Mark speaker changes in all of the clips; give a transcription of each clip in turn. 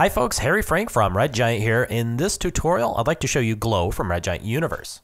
Speaker 1: Hi folks, Harry Frank from Red Giant here. In this tutorial, I'd like to show you Glow from Red Giant Universe.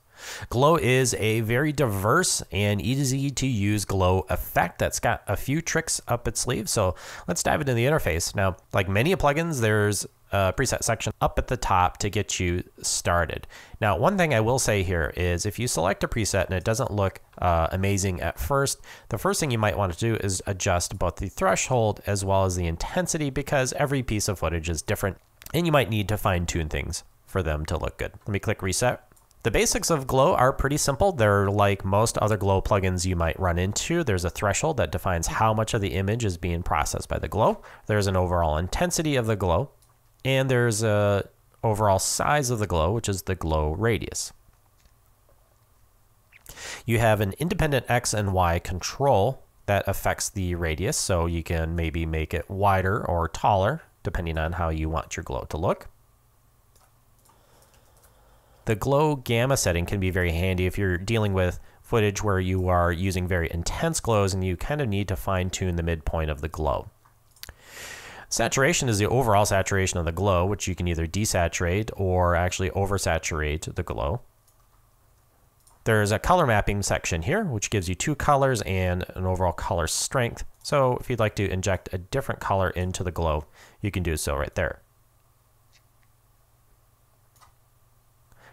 Speaker 1: Glow is a very diverse and easy to use glow effect that's got a few tricks up its sleeve. So let's dive into the interface. Now, like many plugins, there's a preset section up at the top to get you started. Now, one thing I will say here is if you select a preset and it doesn't look amazing at first, the first thing you might want to do is adjust both the threshold as well as the intensity, because every piece of footage is different and you might need to fine tune things for them to look good. Let me click reset. The basics of Glow are pretty simple. They're like most other Glow plugins you might run into. There's a threshold that defines how much of the image is being processed by the glow. There's an overall intensity of the glow, and there's a overall size of the glow, which is the glow radius. You have an independent X and Y control that affects the radius, so you can maybe make it wider or taller depending on how you want your glow to look. The glow gamma setting can be very handy if you're dealing with footage where you are using very intense glows and you kind of need to fine tune the midpoint of the glow. Saturation is the overall saturation of the glow, which you can either desaturate or actually oversaturate the glow. There's a color mapping section here, which gives you two colors and an overall color strength. So if you'd like to inject a different color into the glow, you can do so right there.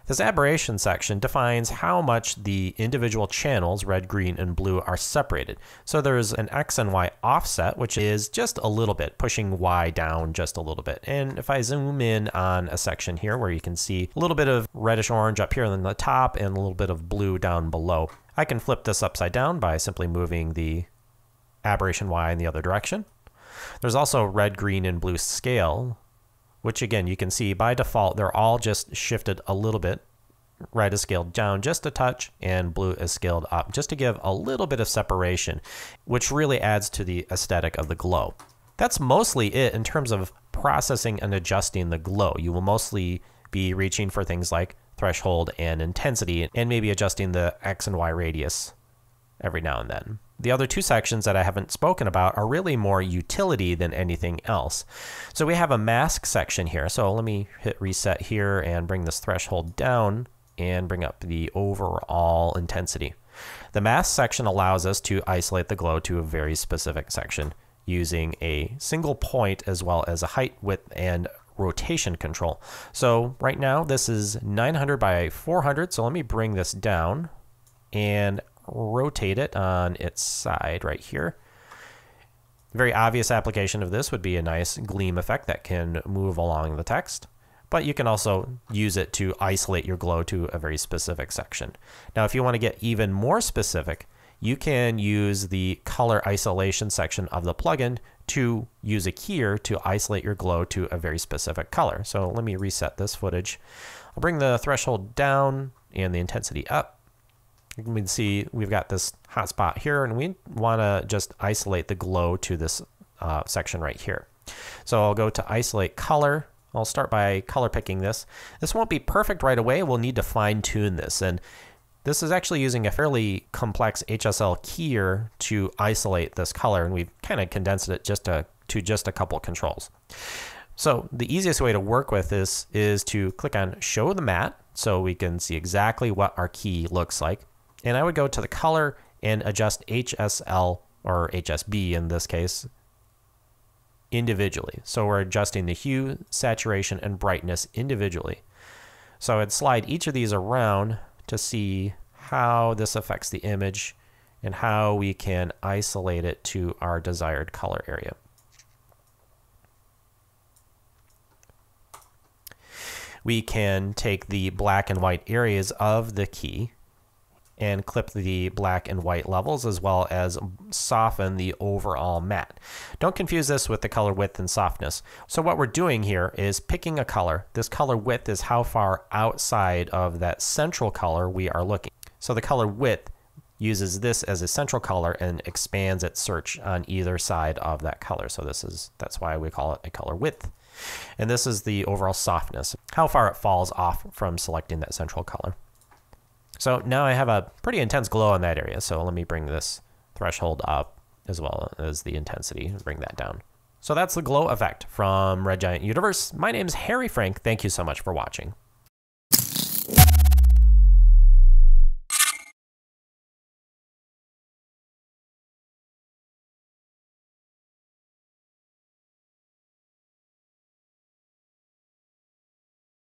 Speaker 1: This aberration section defines how much the individual channels, red, green, and blue, are separated. So there's an X and Y offset, which is just a little bit, pushing Y down just a little bit. And if I zoom in on a section here where you can see a little bit of reddish orange up here on the top and a little bit of blue down below, I can flip this upside down by simply moving the aberration Y in the other direction. There's also red, green, and blue scale, which again, you can see by default, they're all just shifted a little bit. Red is scaled down just a touch and blue is scaled up just to give a little bit of separation, which really adds to the aesthetic of the glow. That's mostly it in terms of processing and adjusting the glow. You will mostly be reaching for things like threshold and intensity and maybe adjusting the X and Y radius every now and then. The other two sections that I haven't spoken about are really more utility than anything else. So we have a mask section here. So let me hit reset here and bring this threshold down and bring up the overall intensity. The mask section allows us to isolate the glow to a very specific section using a single point as well as a height, width, and rotation control. So right now this is 900 by 400. So let me bring this down and rotate it on its side right here. Very obvious application of this would be a nice gleam effect that can move along the text, but you can also use it to isolate your glow to a very specific section. Now, if you want to get even more specific, you can use the color isolation section of the plugin to use a keyer to isolate your glow to a very specific color. So let me reset this footage. I'll bring the threshold down and the intensity up. You can see we've got this hot spot here, and we want to just isolate the glow to this section right here. So I'll go to isolate color. I'll start by color picking this. This won't be perfect right away. We'll need to fine tune this. And this is actually using a fairly complex HSL keyer to isolate this color. And we've kind of condensed it just to just a couple controls. So the easiest way to work with this is to click on show the matte so we can see exactly what our key looks like. And I would go to the color and adjust HSL, or HSB in this case, individually. So we're adjusting the hue, saturation, and brightness individually. So I'd slide each of these around to see how this affects the image and how we can isolate it to our desired color area. We can take the black and white areas of the key and clip the black and white levels, as well as soften the overall matte. Don't confuse this with the color width and softness. So what we're doing here is picking a color. This color width is how far outside of that central color we are looking. So the color width uses this as a central color and expands its search on either side of that color. So that's why we call it a color width. And this is the overall softness, how far it falls off from selecting that central color. So now I have a pretty intense glow in that area. So let me bring this threshold up as well as the intensity and bring that down. So that's the glow effect from Red Giant Universe. My name's Harry Frank. Thank you so much for watching.